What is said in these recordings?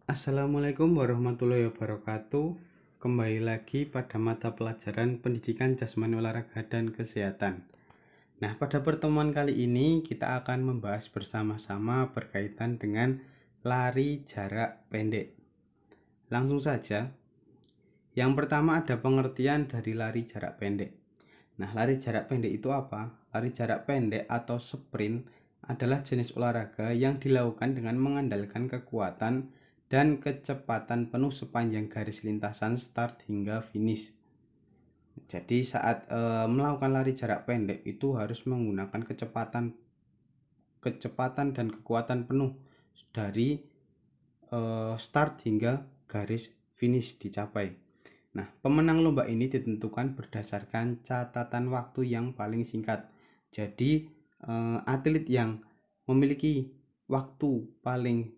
Assalamualaikum warahmatullahi wabarakatuh. Kembali lagi pada mata pelajaran Pendidikan Jasmani Olahraga dan Kesehatan. Nah, pada pertemuan kali ini kita akan membahas bersama-sama berkaitan dengan lari jarak pendek. Langsung saja. Yang pertama ada pengertian dari lari jarak pendek. Nah, lari jarak pendek itu apa? Lari jarak pendek atau sprint adalah jenis olahraga yang dilakukan dengan mengandalkan kekuatan dan kecepatan penuh sepanjang garis lintasan start hingga finish. Jadi saat melakukan lari jarak pendek itu harus menggunakan kecepatan dan kekuatan penuh dari start hingga garis finish dicapai. Nah, pemenang lomba ini ditentukan berdasarkan catatan waktu yang paling singkat. Jadi atlet yang memiliki waktu paling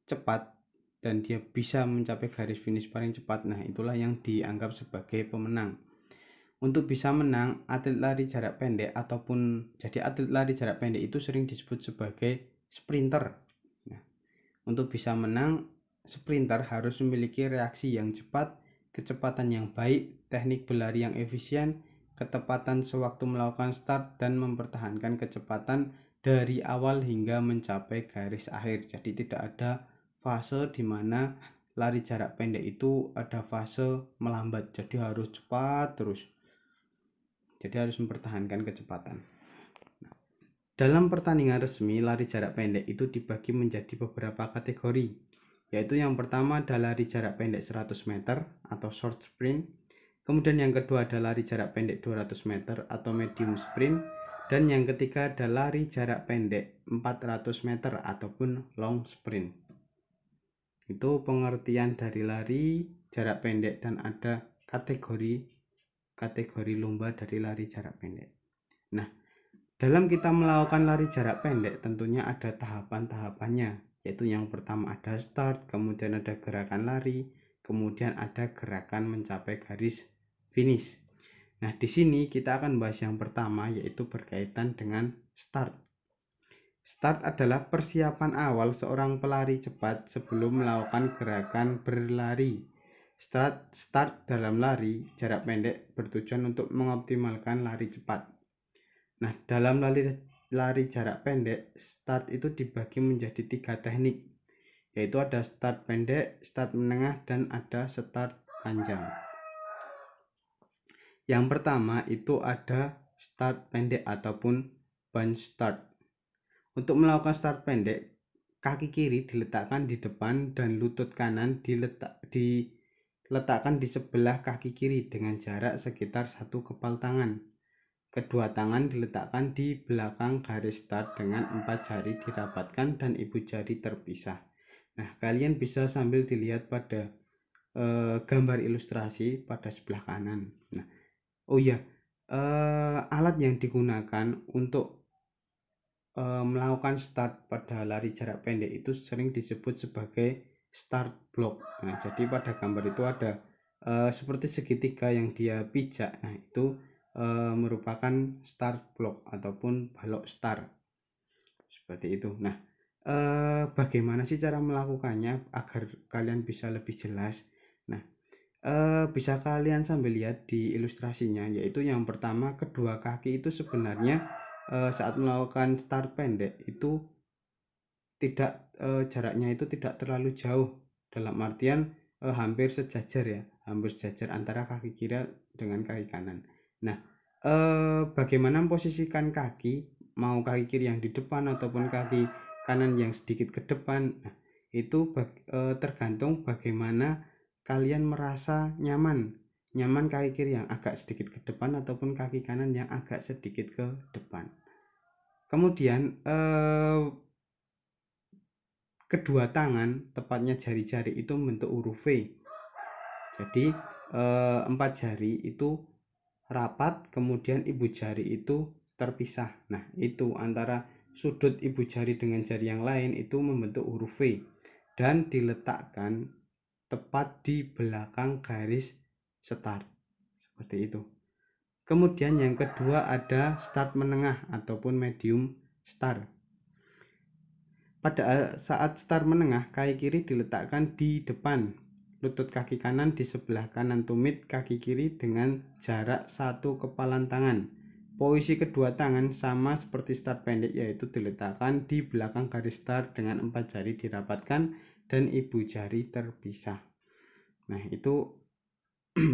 cepat dan dia bisa mencapai garis finish paling cepat, nah itulah yang dianggap sebagai pemenang. Untuk bisa menang, atlet lari jarak pendek atlet lari jarak pendek itu sering disebut sebagai sprinter. Nah, untuk bisa menang, sprinter harus memiliki reaksi yang cepat, kecepatan yang baik, teknik berlari yang efisien, ketepatan sewaktu melakukan start, dan mempertahankan kecepatan dari awal hingga mencapai garis akhir. Jadi tidak ada fase di mana lari jarak pendek itu ada fase melambat, jadi harus cepat terus. Jadi harus mempertahankan kecepatan. Dalam pertandingan resmi, lari jarak pendek itu dibagi menjadi beberapa kategori, yaitu yang pertama adalah lari jarak pendek 100 meter atau short sprint, kemudian yang kedua adalah lari jarak pendek 200 meter atau medium sprint, dan yang ketiga adalah lari jarak pendek 400 meter ataupun long sprint. Itu pengertian dari lari jarak pendek, dan ada kategori lomba dari lari jarak pendek. Nah, dalam kita melakukan lari jarak pendek tentunya ada tahapan-tahapannya, yaitu yang pertama ada start, kemudian ada gerakan lari, kemudian ada gerakan mencapai garis finish. Nah, di sini kita akan bahas yang pertama, yaitu berkaitan dengan start. Start adalah persiapan awal seorang pelari cepat sebelum melakukan gerakan berlari. Start dalam lari jarak pendek bertujuan untuk mengoptimalkan lari cepat. Nah, dalam lari jarak pendek, start itu dibagi menjadi 3 teknik, yaitu ada start pendek, start menengah, dan ada start panjang. Yang pertama itu ada start pendek ataupun bunch start. Untuk melakukan start pendek, kaki kiri diletakkan di depan dan lutut kanan diletakkan di sebelah kaki kiri dengan jarak sekitar 1 kepal tangan. Kedua tangan diletakkan di belakang garis start dengan 4 jari dirapatkan dan ibu jari terpisah. Nah, kalian bisa sambil dilihat pada gambar ilustrasi pada sebelah kanan. Nah, alat yang digunakan untuk melakukan start pada lari jarak pendek itu sering disebut sebagai start block. Nah, jadi pada gambar itu ada seperti segitiga yang dia pijak. Nah, itu merupakan start block ataupun balok start seperti itu. Nah, bagaimana sih cara melakukannya agar kalian bisa lebih jelas? Nah, bisa kalian sambil lihat di ilustrasinya, yaitu yang pertama kedua kaki itu sebenarnya saat melakukan start pendek itu tidak jaraknya itu tidak terlalu jauh, dalam artian hampir sejajar antara kaki kiri dengan kaki kanan. Nah, bagaimana memposisikan kaki, mau kaki kiri yang di depan ataupun kaki kanan yang sedikit ke depan, nah, itu tergantung bagaimana kalian merasa nyaman kaki kiri yang agak sedikit ke depan ataupun kaki kanan yang agak sedikit ke depan. Kemudian kedua tangan, tepatnya jari-jari itu membentuk huruf V. Jadi 4 jari itu rapat, kemudian ibu jari itu terpisah. Nah, itu antara sudut ibu jari dengan jari yang lain itu membentuk huruf V dan diletakkan tepat di belakang garis start. Seperti itu. Kemudian yang kedua ada start menengah ataupun medium start. Pada saat start menengah, kaki kiri diletakkan di depan, lutut kaki kanan di sebelah kanan tumit kaki kiri dengan jarak 1 kepalan tangan. Posisi kedua tangan sama seperti start pendek, yaitu diletakkan di belakang garis start dengan 4 jari dirapatkan dan ibu jari terpisah. Nah, itu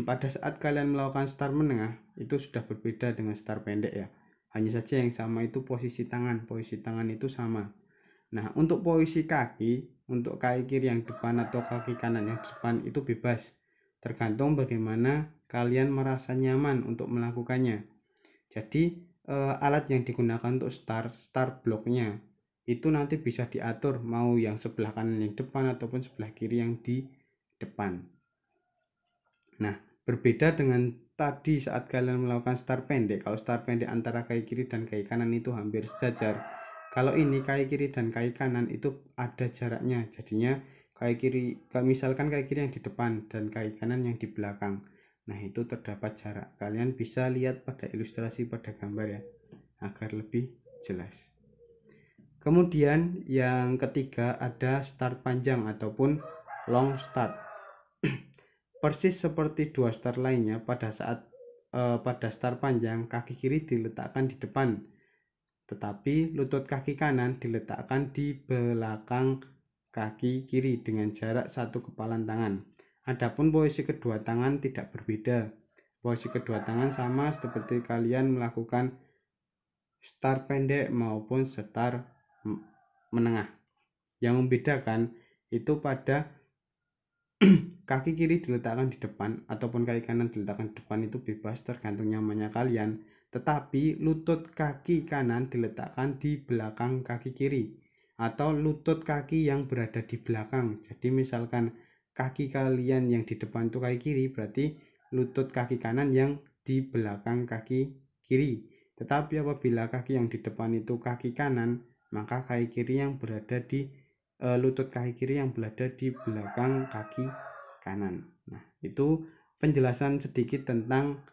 pada saat kalian melakukan start menengah itu sudah berbeda dengan start pendek ya. Hanya saja yang sama itu posisi tangan itu sama. Nah, untuk posisi kaki, untuk kaki kiri yang depan atau kaki kanan yang depan itu bebas, tergantung bagaimana kalian merasa nyaman untuk melakukannya. Jadi alat yang digunakan untuk start blocknya itu nanti bisa diatur mau yang sebelah kanan yang depan ataupun sebelah kiri yang di depan. Nah, berbeda dengan tadi saat kalian melakukan start pendek. Kalau start pendek antara kaki kiri dan kaki kanan itu hampir sejajar. Kalau ini kaki kiri dan kaki kanan itu ada jaraknya, jadinya kaki kiri, misalkan kaki kiri yang di depan dan kaki kanan yang di belakang, nah itu terdapat jarak. Kalian bisa lihat pada ilustrasi pada gambar ya, agar lebih jelas. Kemudian yang ketiga ada start panjang ataupun long start. Persis seperti dua start lainnya, pada start panjang kaki kiri diletakkan di depan, tetapi lutut kaki kanan diletakkan di belakang kaki kiri dengan jarak 1 kepalan tangan. Adapun posisi kedua tangan tidak berbeda. Posisi kedua tangan sama seperti kalian melakukan start pendek maupun start menengah. Yang membedakan itu pada kaki kiri diletakkan di depan ataupun kaki kanan diletakkan di depan itu bebas, tergantung nyamannya kalian. Tetapi lutut kaki kanan diletakkan di belakang kaki kiri atau lutut kaki yang berada di belakang. Jadi misalkan kaki kalian yang di depan itu kaki kiri, berarti lutut kaki kanan yang di belakang kaki kiri. Tetapi apabila kaki yang di depan itu kaki kanan, maka kaki kiri yang berada di lutut kaki kiri yang berada di belakang kaki kanan. Nah, itu penjelasan sedikit tentang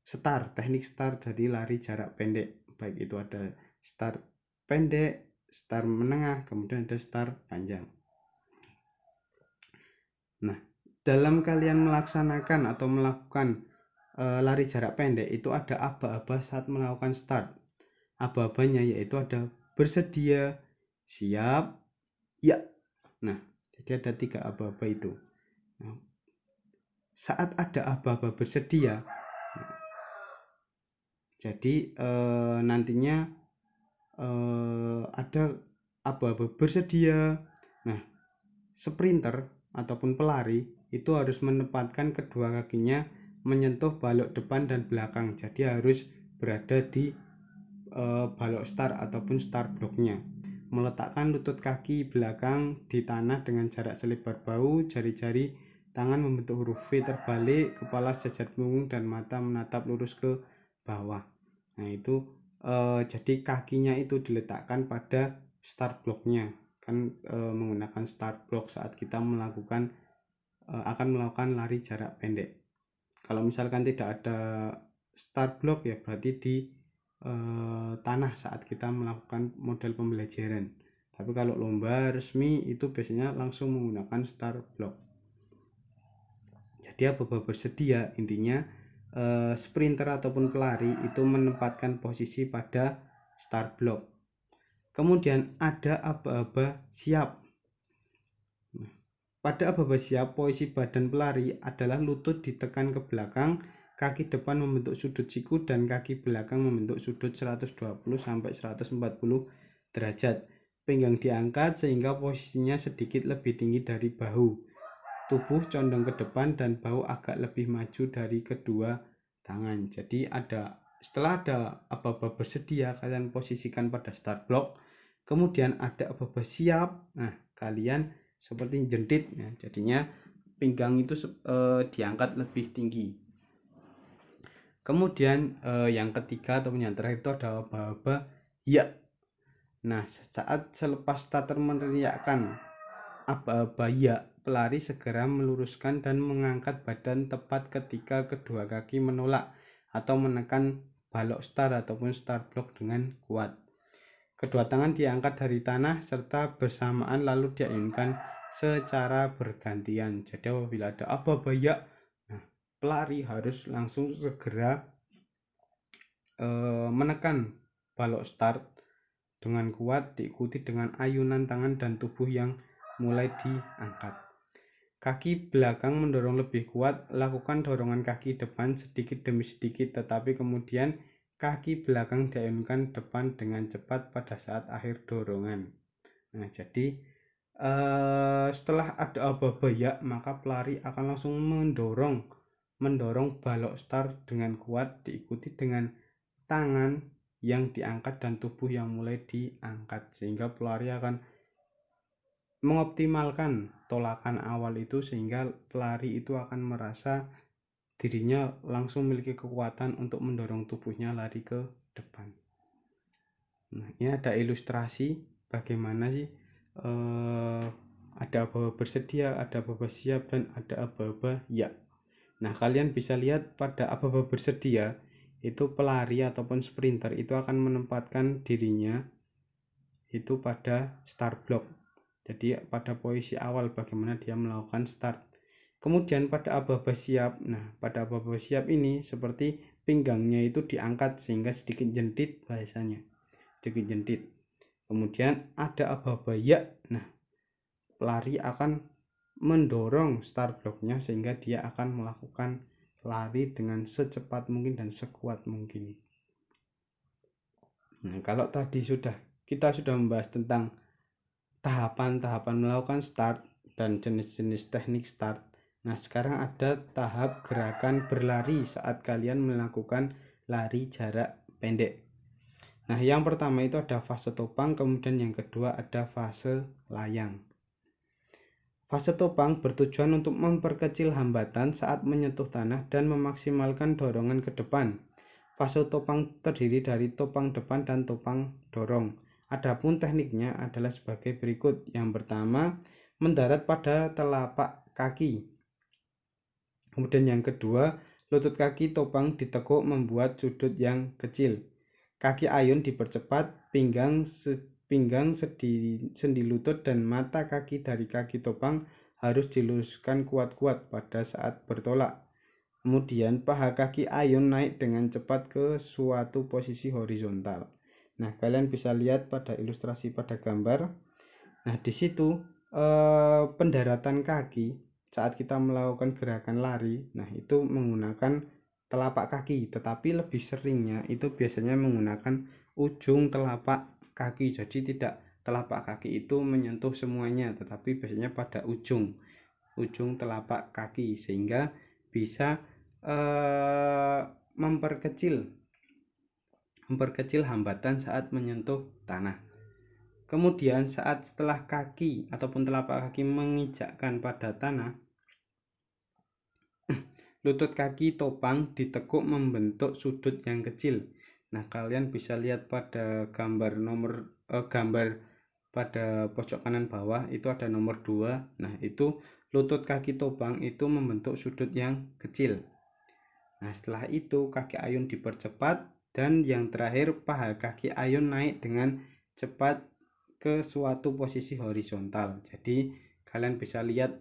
start, teknik start dari lari jarak pendek. Baik itu ada start pendek, start menengah, kemudian ada start panjang. Nah, dalam kalian melaksanakan atau melakukan lari jarak pendek itu ada aba-aba saat melakukan start. Aba-abanya yaitu ada bersedia, siap, ya. Nah, jadi ada 3 aba-aba itu. Nah, saat ada aba-aba bersedia, jadi nantinya ada aba-aba bersedia. Nah, sprinter ataupun pelari itu harus menempatkan kedua kakinya menyentuh balok depan dan belakang. Jadi harus berada di balok start ataupun start blocknya. Meletakkan lutut kaki belakang di tanah dengan jarak selebar bahu, jari-jari tangan membentuk huruf V terbalik, kepala sejajar punggung dan mata menatap lurus ke bawah. Nah, itu jadi kakinya itu diletakkan pada start blocknya. Kan menggunakan start block saat kita akan melakukan lari jarak pendek. Kalau misalkan tidak ada start block ya berarti di tanah saat kita melakukan model pembelajaran. Tapi kalau lomba resmi itu biasanya langsung menggunakan start block. Jadi apa bersedia, intinya sprinter ataupun pelari itu menempatkan posisi pada start block. Kemudian ada aba-aba siap. Pada aba-aba siap, posisi badan pelari adalah lutut ditekan ke belakang, kaki depan membentuk sudut siku dan kaki belakang membentuk sudut 120 sampai 140 derajat. Pinggang diangkat sehingga posisinya sedikit lebih tinggi dari bahu. Tubuh condong ke depan dan bahu agak lebih maju dari kedua tangan. Jadi setelah ada aba-aba bersedia, kalian posisikan pada start block. Kemudian ada aba-aba siap. Nah, kalian seperti jentit ya. Jadinya pinggang itu diangkat lebih tinggi. Kemudian yang ketiga atau yang terakhir itu ada aba-aba ya. Nah, saat selepas starter meneriakkan aba-aba ya, pelari segera meluruskan dan mengangkat badan tepat ketika kedua kaki menolak atau menekan balok start ataupun start block dengan kuat. Kedua tangan diangkat dari tanah serta bersamaan lalu diayunkan secara bergantian. Jadi apabila ada aba-aba ya, nah, pelari harus langsung segera menekan balok start dengan kuat, diikuti dengan ayunan tangan dan tubuh yang mulai diangkat. Kaki belakang mendorong lebih kuat, lakukan dorongan kaki depan sedikit demi sedikit, tetapi kemudian kaki belakang diayunkan depan dengan cepat pada saat akhir dorongan. Nah, jadi setelah ada aba-aba ya, maka pelari akan langsung mendorong balok start dengan kuat, diikuti dengan tangan yang diangkat dan tubuh yang mulai diangkat, sehingga pelari akan mengoptimalkan tolakan awal itu, sehingga pelari itu akan merasa dirinya langsung memiliki kekuatan untuk mendorong tubuhnya lari ke depan. Nah, ini ada ilustrasi bagaimana sih ada aba-aba bersedia, ada aba-aba siap, dan ada aba-aba ya. Nah, kalian bisa lihat pada aba-aba bersedia itu pelari ataupun sprinter itu akan menempatkan dirinya itu pada start block. Jadi pada posisi awal bagaimana dia melakukan start. Kemudian pada aba-aba siap, nah pada aba-aba siap ini seperti pinggangnya itu diangkat sehingga sedikit jentit bahasanya, sedikit jentit. Kemudian ada aba-aba ya, nah pelari akan mendorong start blocknya sehingga dia akan melakukan lari dengan secepat mungkin dan sekuat mungkin. Nah, kalau tadi kita sudah membahas tentang tahapan-tahapan melakukan start dan jenis-jenis teknik start. Nah, sekarang ada tahap gerakan berlari saat kalian melakukan lari jarak pendek. Nah, yang pertama itu ada fase topang, kemudian yang kedua ada fase layang. Fase topang bertujuan untuk memperkecil hambatan saat menyentuh tanah dan memaksimalkan dorongan ke depan. Fase topang terdiri dari topang depan dan topang dorong. Adapun tekniknya adalah sebagai berikut. Yang pertama, mendarat pada telapak kaki. Kemudian yang kedua, lutut kaki topang ditekuk membuat sudut yang kecil. Kaki ayun dipercepat, pinggang sendi lutut dan mata kaki dari kaki topang harus diluruskan kuat-kuat pada saat bertolak. Kemudian paha kaki ayun naik dengan cepat ke suatu posisi horizontal. Nah, kalian bisa lihat pada ilustrasi pada gambar. Nah, di situ pendaratan kaki saat kita melakukan gerakan lari, nah itu menggunakan telapak kaki, tetapi lebih seringnya itu biasanya menggunakan ujung telapak kaki. Jadi tidak telapak kaki itu menyentuh semuanya, tetapi biasanya pada ujung telapak kaki, sehingga bisa memperkecil hambatan saat menyentuh tanah. Kemudian setelah kaki ataupun telapak kaki menginjakkan pada tanah, lutut kaki topang ditekuk membentuk sudut yang kecil. Nah, kalian bisa lihat pada gambar pada pojok kanan bawah itu ada nomor 2. Nah, itu lutut kaki topang itu membentuk sudut yang kecil. Nah, setelah itu kaki ayun dipercepat, dan yang terakhir paha kaki ayun naik dengan cepat ke suatu posisi horizontal. Jadi kalian bisa lihat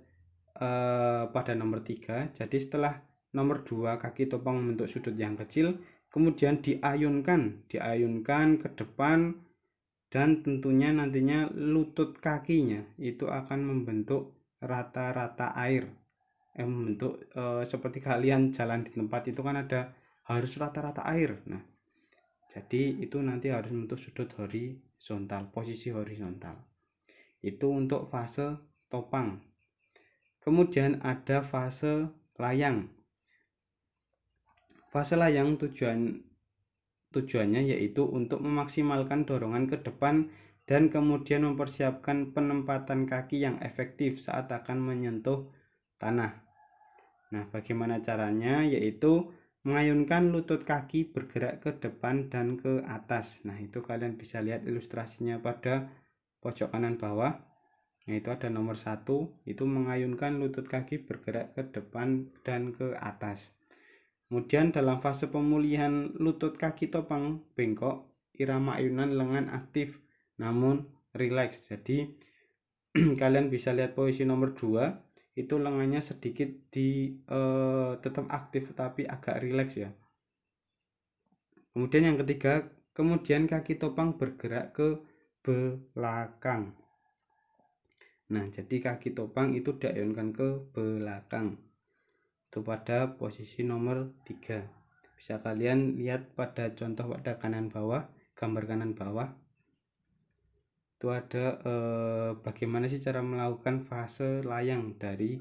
pada nomor 3. Jadi setelah nomor 2 kaki topang membentuk sudut yang kecil, kemudian diayunkan ke depan, dan tentunya nantinya lutut kakinya itu akan membentuk rata-rata air. Membentuk seperti kalian jalan di tempat itu kan harus rata-rata air. Nah, jadi itu nanti harus membentuk sudut horizontal, posisi horizontal. Itu untuk fase topang. Kemudian ada fase layang. Fase layang tujuannya yaitu untuk memaksimalkan dorongan ke depan dan kemudian mempersiapkan penempatan kaki yang efektif saat akan menyentuh tanah. Nah, bagaimana caranya? Yaitu mengayunkan lutut kaki bergerak ke depan dan ke atas. Nah, itu kalian bisa lihat ilustrasinya pada pojok kanan bawah. Nah, itu ada nomor 1, itu mengayunkan lutut kaki bergerak ke depan dan ke atas. Kemudian dalam fase pemulihan lutut kaki topang bengkok, irama ayunan lengan aktif namun rileks. Jadi kalian bisa lihat posisi nomor 2 itu lengannya sedikit tetap aktif tapi agak rileks ya. Kemudian yang ketiga, kemudian kaki topang bergerak ke belakang. Nah, jadi kaki topang itu diayunkan ke belakang. Itu pada posisi nomor 3. Bisa kalian lihat pada contoh pada kanan bawah, gambar kanan bawah. Itu ada bagaimana sih cara melakukan fase layang dari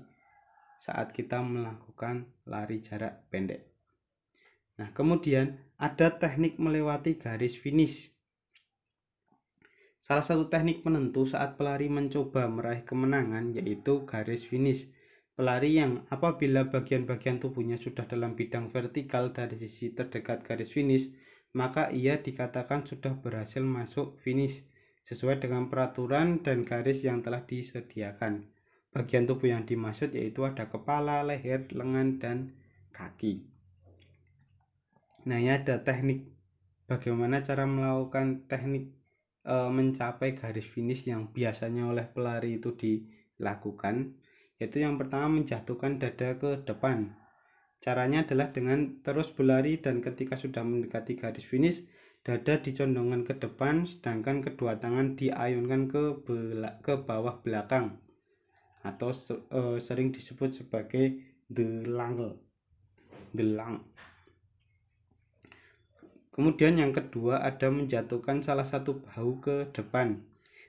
saat kita melakukan lari jarak pendek. Nah, kemudian ada teknik melewati garis finish. Salah satu teknik penentu saat pelari mencoba meraih kemenangan yaitu garis finish. Pelari yang apabila bagian-bagian tubuhnya sudah dalam bidang vertikal dari sisi terdekat garis finish, maka ia dikatakan sudah berhasil masuk finish sesuai dengan peraturan dan garis yang telah disediakan. Bagian tubuh yang dimaksud yaitu ada kepala, leher, lengan, dan kaki. Nah, ini ada teknik bagaimana cara melakukan teknik mencapai garis finish yang biasanya oleh pelari itu dilakukan, yaitu yang pertama menjatuhkan dada ke depan. Caranya adalah dengan terus berlari dan ketika sudah mendekati garis finish, dada dicondongkan ke depan sedangkan kedua tangan diayunkan ke bawah belakang atau sering disebut sebagai delang. Kemudian yang kedua ada menjatuhkan salah satu bahu ke depan.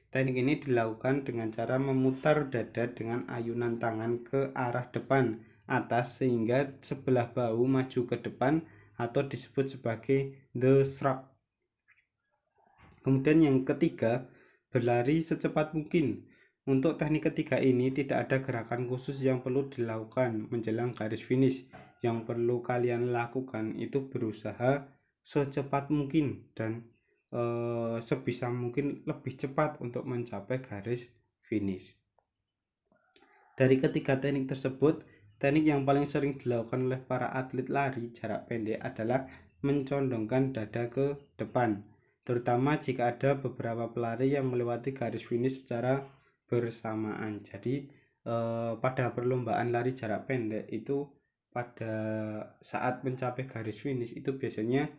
Teknik ini dilakukan dengan cara memutar dada dengan ayunan tangan ke arah depan atas sehingga sebelah bahu maju ke depan atau disebut sebagai the shrug. Kemudian yang ketiga, berlari secepat mungkin. Untuk teknik ketiga ini tidak ada gerakan khusus yang perlu dilakukan menjelang garis finish. Yang perlu kalian lakukan itu berusaha secepat mungkin dan sebisa mungkin lebih cepat untuk mencapai garis finish. Dari ketiga teknik tersebut, teknik yang paling sering dilakukan oleh para atlet lari jarak pendek adalah mencondongkan dada ke depan, terutama jika ada beberapa pelari yang melewati garis finish secara bersamaan. Jadi pada perlombaan lari jarak pendek itu pada saat mencapai garis finish itu biasanya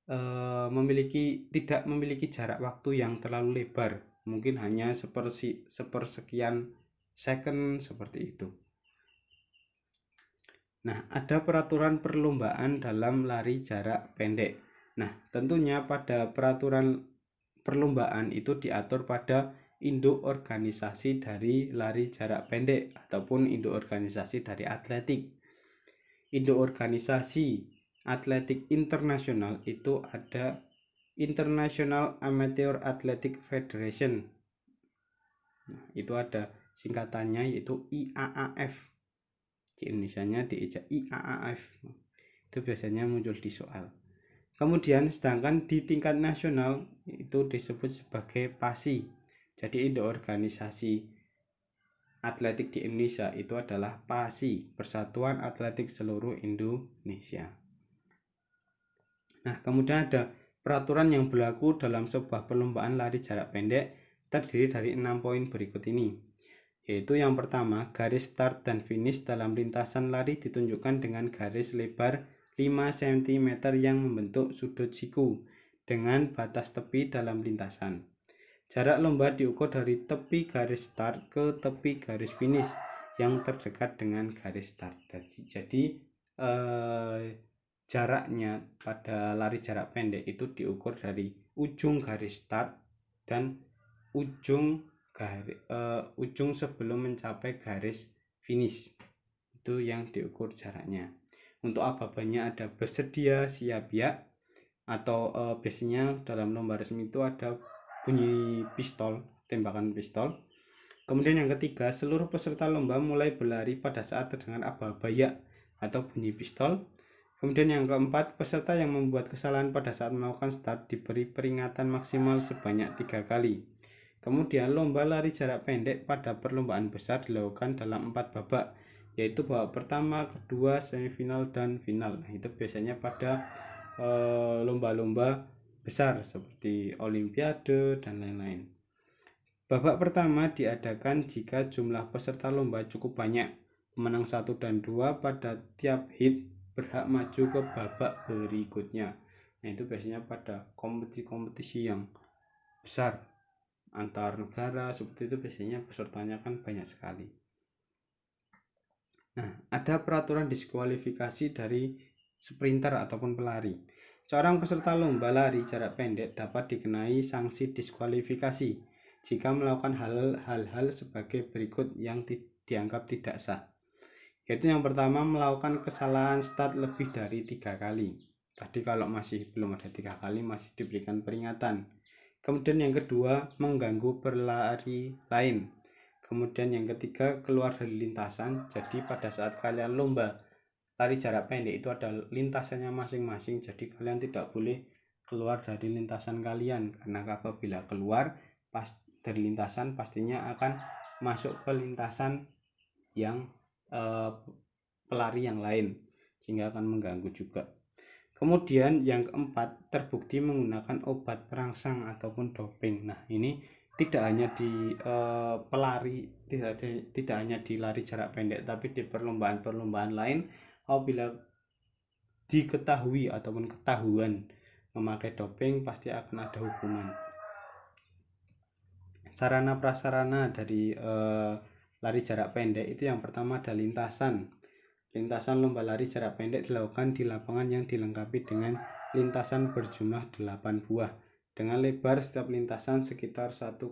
tidak memiliki jarak waktu yang terlalu lebar, mungkin hanya sepersekian second seperti itu. Nah, ada peraturan perlombaan dalam lari jarak pendek. Nah, tentunya pada peraturan perlombaan itu diatur pada induk organisasi dari lari jarak pendek ataupun induk organisasi dari atletik. Induk organisasi atletik internasional itu ada International Amateur Athletic Federation. Nah, itu ada singkatannya yaitu IAAF. Di Indonesianya diejak IAAF. Itu biasanya muncul di soal. Kemudian sedangkan di tingkat nasional itu disebut sebagai PASI. Jadi induk organisasi atletik di Indonesia itu adalah PASI, Persatuan Atletik Seluruh Indonesia. Nah, kemudian ada peraturan yang berlaku dalam sebuah perlombaan lari jarak pendek terdiri dari 6 poin berikut ini. Yaitu yang pertama, garis start dan finish dalam lintasan lari ditunjukkan dengan garis lebar 5 cm yang membentuk sudut siku dengan batas tepi dalam lintasan. Jarak lomba diukur dari tepi garis start ke tepi garis finish yang terdekat dengan garis start. Jadi jaraknya pada lari jarak pendek itu diukur dari ujung garis start dan ujung sebelum mencapai garis finish. Itu yang diukur jaraknya. Untuk aba-abanya ada bersedia, siap ya, atau biasanya dalam lomba resmi itu ada bunyi pistol, tembakan pistol. Kemudian yang ketiga, seluruh peserta lomba mulai berlari pada saat terdengar aba-aba ya atau bunyi pistol. Kemudian yang keempat, peserta yang membuat kesalahan pada saat melakukan start diberi peringatan maksimal sebanyak 3 kali. Kemudian lomba lari jarak pendek pada perlombaan besar dilakukan dalam 4 babak, yaitu babak pertama, kedua, semifinal, dan final. Nah, itu biasanya pada lomba-lomba besar seperti olimpiade dan lain-lain. Babak pertama diadakan jika jumlah peserta lomba cukup banyak. Pemenang 1 dan 2 pada tiap heat berhak maju ke babak berikutnya. Nah, itu biasanya pada kompetisi-kompetisi yang besar antar negara seperti itu, biasanya pesertanya kan banyak sekali. Nah, ada peraturan diskualifikasi dari sprinter ataupun pelari. Seorang peserta lomba lari jarak pendek dapat dikenai sanksi diskualifikasi jika melakukan hal-hal sebagai berikut yang dianggap tidak sah. Yaitu yang pertama, melakukan kesalahan start lebih dari 3 kali. Tadi kalau masih belum ada 3 kali masih diberikan peringatan. Kemudian yang kedua, mengganggu berlari lain. Kemudian yang ketiga, keluar dari lintasan. Jadi pada saat kalian lomba lari jarak pendek itu ada lintasannya masing-masing, jadi kalian tidak boleh keluar dari lintasan kalian, karena apabila keluar dari lintasan pastinya akan masuk ke lintasan yang pelari yang lain, sehingga akan mengganggu juga. Kemudian yang keempat, terbukti menggunakan obat perangsang ataupun doping. Nah, ini tidak hanya di pelari, tidak hanya di lari jarak pendek, tapi di perlombaan-perlombaan lain apabila diketahui ataupun ketahuan memakai doping pasti akan ada hukuman. Sarana prasarana dari lari jarak pendek itu yang pertama ada lintasan. Lintasan lomba lari jarak pendek dilakukan di lapangan yang dilengkapi dengan lintasan berjumlah 8 buah dengan lebar setiap lintasan sekitar 1,22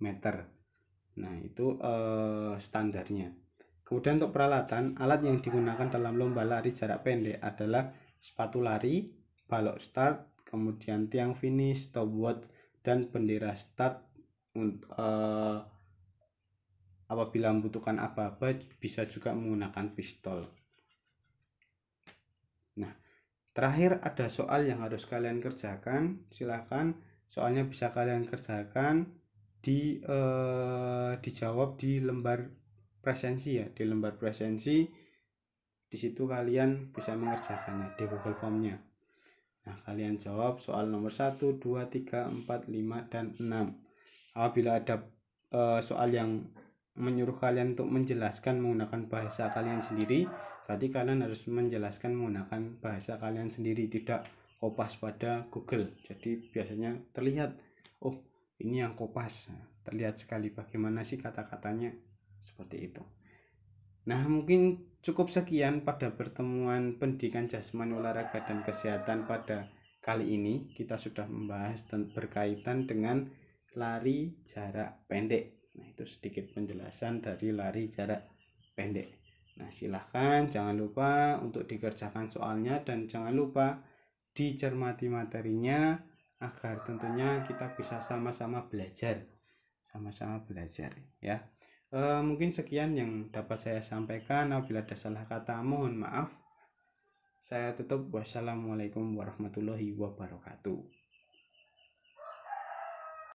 meter. Nah, itu standarnya. Kemudian untuk peralatan, alat yang digunakan dalam lomba lari jarak pendek adalah sepatu lari, balok start, kemudian tiang finish, stopwatch, dan bendera start. Apabila membutuhkan apa-apa bisa juga menggunakan pistol. Nah, terakhir ada soal yang harus kalian kerjakan. Silahkan soalnya bisa kalian kerjakan dijawab di lembar presensi ya, di lembar presensi. Di situ kalian bisa mengerjakannya di Google Form-nya. Nah, kalian jawab soal nomor 1, 2, 3, 4, 5, dan 6. Apabila ada soal yang menyuruh kalian untuk menjelaskan menggunakan bahasa kalian sendiri, berarti kalian harus menjelaskan menggunakan bahasa kalian sendiri, tidak kopas pada Google. Jadi biasanya terlihat, oh ini yang kopas, terlihat sekali bagaimana sih kata-katanya, seperti itu. Nah, mungkin cukup sekian pada pertemuan pendidikan jasmani, olahraga, dan kesehatan pada kali ini. Kita sudah membahas berkaitan dengan lari jarak pendek. Nah, itu sedikit penjelasan dari lari jarak pendek. Nah, silahkan jangan lupa untuk dikerjakan soalnya dan jangan lupa dicermati materinya agar tentunya kita bisa sama-sama belajar ya. Mungkin sekian yang dapat saya sampaikan. Apabila ada salah kata mohon maaf. Saya tutup. Wassalamualaikum warahmatullahi wabarakatuh.